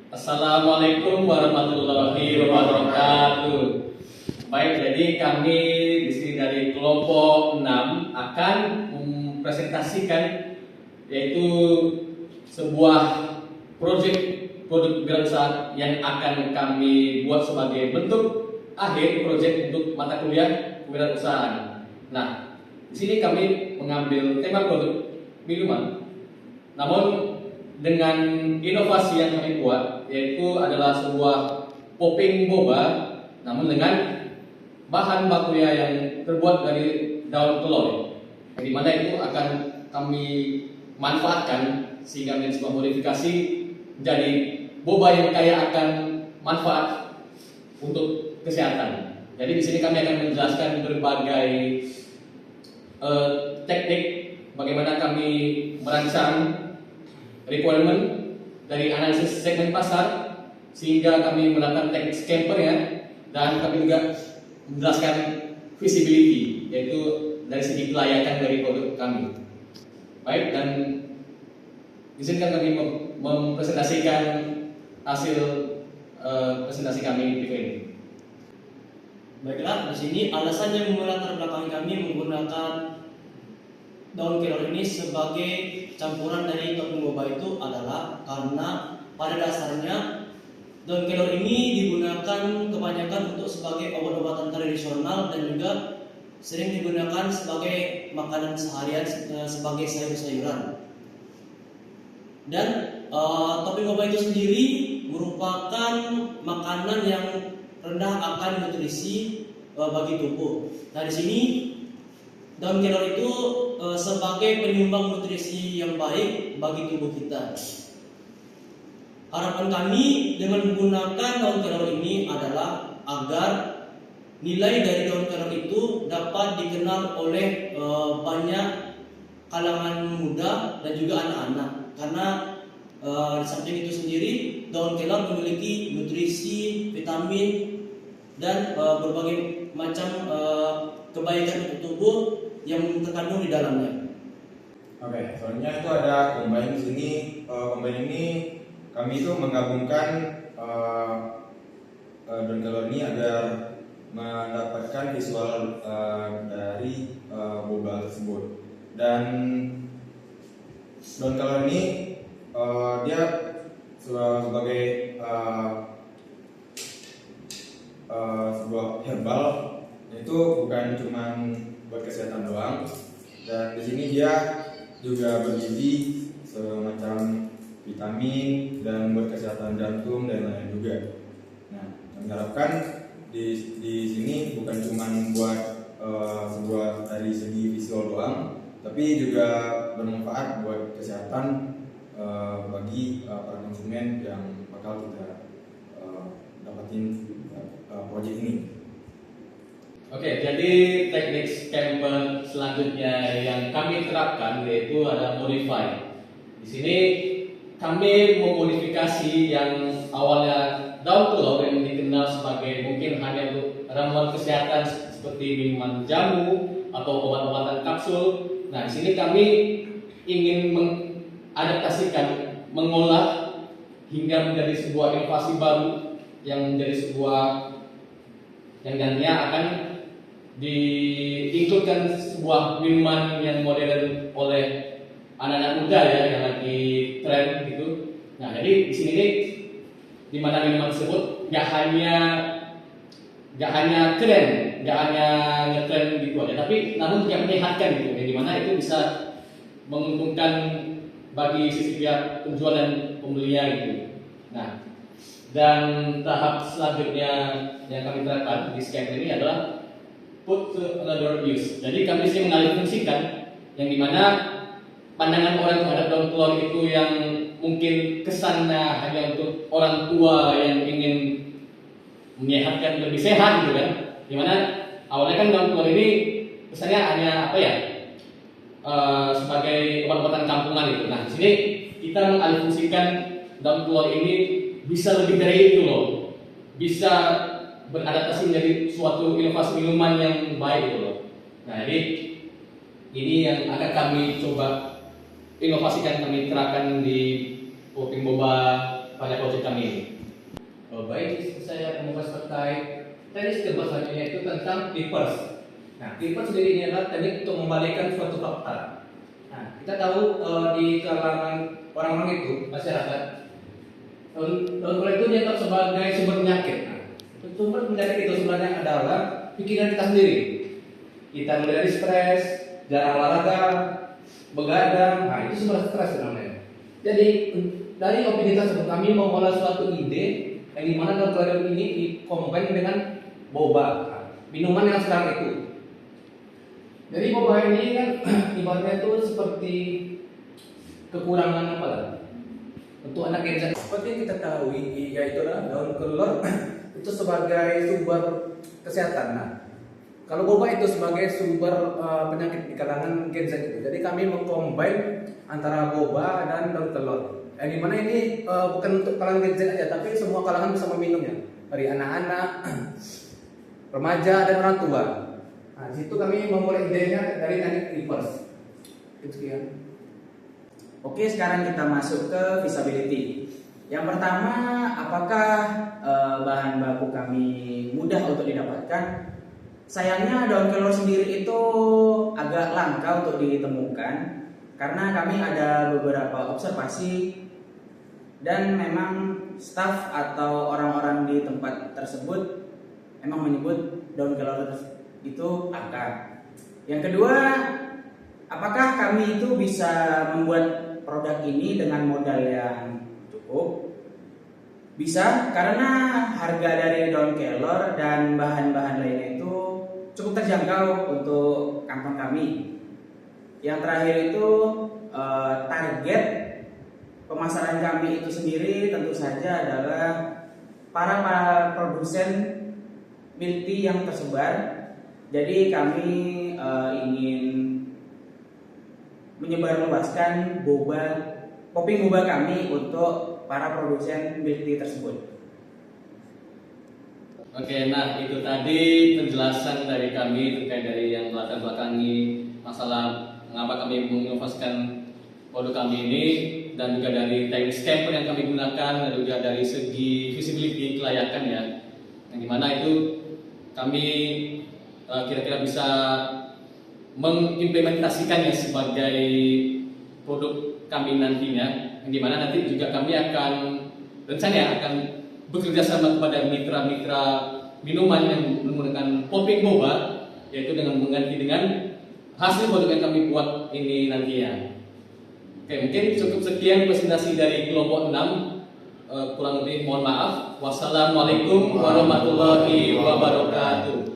Assalamualaikum warahmatullahi wabarakatuh. Baik, jadi kami di sini dari kelompok 6 akan mempresentasikan yaitu sebuah proyek produk wirausaha yang akan kami buat sebagai bentuk akhir proyek untuk mata kuliah kewirausahaan. Nah, di sini kami mengambil tema produk minuman. Namun dengan inovasi yang kami buat yaitu adalah sebuah popping boba, namun dengan bahan bakunya yang terbuat dari daun kelor, di mana itu akan kami manfaatkan sehingga menjadi sebuah modifikasi menjadi boba yang kaya akan manfaat untuk kesehatan. Jadi di sini kami akan menjelaskan berbagai teknik bagaimana kami merancang requirement dari analisis segmen pasar sehingga kami menggunakan teknik scamper ya, dan kami juga menjelaskan visibility yaitu dari segi kelayakan dari produk kami. Baik, dan izinkan kami mempresentasikan hasil presentasi kami berikut ini. Baiklah, di sini alasan yang melatar belakang kami menggunakan daun kelor ini sebagai campuran dari tepung boba itu adalah karena pada dasarnya daun kelor ini digunakan kebanyakan untuk sebagai obat-obatan tradisional dan juga sering digunakan sebagai makanan seharian sebagai sayur-sayuran. Dan tepung boba itu sendiri merupakan makanan yang rendah akan nutrisi bagi tubuh. Nah, di sini daun kelor itu sebagai penyumbang nutrisi yang baik bagi tubuh kita. Harapan kami dengan menggunakan daun kelor ini adalah agar nilai dari daun kelor itu dapat dikenal oleh banyak kalangan muda dan juga anak-anak. Karena di samping itu sendiri daun kelor memiliki nutrisi, vitamin dan berbagai macam kebaikan untuk tubuh yang terkandung di dalamnya. Oke, soalnya itu ada combine di sini. Combine ini kami itu menggabungkan daun kelor ini agar mendapatkan visual dari boba tersebut. Dan daun kelor ini dia sebagai sebuah herbal, itu bukan cuma buat kesehatan doang, dan di sini dia juga bergizi semacam vitamin dan buat kesehatan jantung dan lain juga. Nah, kami harapkan di sini bukan cuma buat sebuah dari segi visual doang, tapi juga bermanfaat buat kesehatan bagi para konsumen yang bakal kita dapatin proyek ini. Oke, jadi teknik scamper selanjutnya yang kami terapkan yaitu ada modify. Di sini kami memodifikasi yang awalnya daun kelor yang dikenal sebagai mungkin hanya untuk ramuan kesehatan seperti minuman jamu atau obat-obatan kapsul. Nah, di sini kami ingin mengadaptasikan, mengolah hingga menjadi sebuah inovasi baru yang menjadi sebuah yang nantinya akan diikutkan sebuah minuman yang modern oleh anak-anak muda ya yang lagi tren gitu. Nah, jadi di sini nih di mana minuman tersebut nggak hanya keren, nggak hanya ngetren gitu aja, tapi namun yang menyehatkan gitu, yang dimana itu bisa menguntungkan bagi sisi pihak penjual dan pembelinya gitu. Nah, dan tahap selanjutnya yang kami terapkan di scam ini adalah put to another use. Jadi kami sih mengalihfungsikan yang dimana pandangan orang terhadap daun kelor itu yang mungkin kesannya hanya untuk orang tua yang ingin menyehatkan lebih sehat gitu kan. Dimana awalnya kan daun kelor ini kesannya hanya apa ya sebagai obat-obatan kampungan gitu. Nah, di sini kita mengalihfungsikan daun kelor ini bisa lebih dari itu loh, bisa beradaptasi menjadi suatu inovasi minuman yang baik gitu loh. Nah, jadi ini yang akan kami coba inovasikan, kami terapkan di popping boba pada project kami ini. Baik, saya membahas terkait teknik skill selanjutnya itu tentang reverse. Nah, reverse sendiri ini adalah teknik untuk membalikan suatu fakta. Nah, kita tahu di kalangan orang-orang itu masyarakat, daun kolot itu dianggap sebagai sumber penyakit. Nah, sumber penyakit itu sebenarnya adalah pikiran kita sendiri. Kita mulai dari stres, jarang olahraga, begadang, nah itu sumber stres namanya. Jadi dari opini tersebut kami mengolah suatu ide yang dimana daun kolot ini dikombinasi dengan boba, minuman yang sekarang itu. Jadi boba ini kan ibaratnya itu seperti kekurangan apa lah untuk anak Gen Z. Seperti yang kita tahu, yaitu daun kelor itu sebagai sumber kesehatan. Nah, kalau boba itu sebagai sumber penyakit di kalangan Gen Z itu. Jadi kami mengcombine antara boba dan daun kelor. Yang dimana ini bukan untuk kalangan Gen Z aja, tapi semua kalangan bisa meminumnya. Dari anak-anak, remaja dan orang tua. Nah, situ kami memulai idenya dari teknik reverse. Sekian. Oke, sekarang kita masuk ke feasibility. Yang pertama, apakah bahan baku kami mudah untuk didapatkan? Sayangnya daun kelor sendiri itu agak langka untuk ditemukan karena kami ada beberapa observasi dan memang staf atau orang-orang di tempat tersebut memang menyebut daun kelor itu langka. Yang kedua, apakah kami itu bisa membuat produk ini dengan modal yang cukup? Bisa, karena harga dari daun kelor dan bahan-bahan lainnya itu cukup terjangkau untuk kantong kami. Yang terakhir itu target pemasaran kami itu sendiri tentu saja adalah para produsen milk tea yang tersebar. Jadi kami ingin menyebarluaskan popping boba kami untuk para produsen milk tea tersebut. Oke, nah itu tadi penjelasan dari kami terkait dari yang belakang-belakangi masalah mengapa kami menginovasikan produk kami ini, dan juga dari teknik scamper yang kami gunakan, dan juga dari segi visibility kelayakan ya, yang dimana itu kami kira-kira bisa mengimplementasikannya sebagai produk kami nantinya, yang dimana nanti juga kami akan rencananya akan bekerja sama kepada mitra-mitra minuman yang menggunakan popping boba, yaitu dengan mengganti dengan hasil produk yang kami buat ini nantinya. Oke, mungkin cukup sekian presentasi dari kelompok 6. Kurang lebih mohon maaf. Wassalamualaikum warahmatullahi wabarakatuh.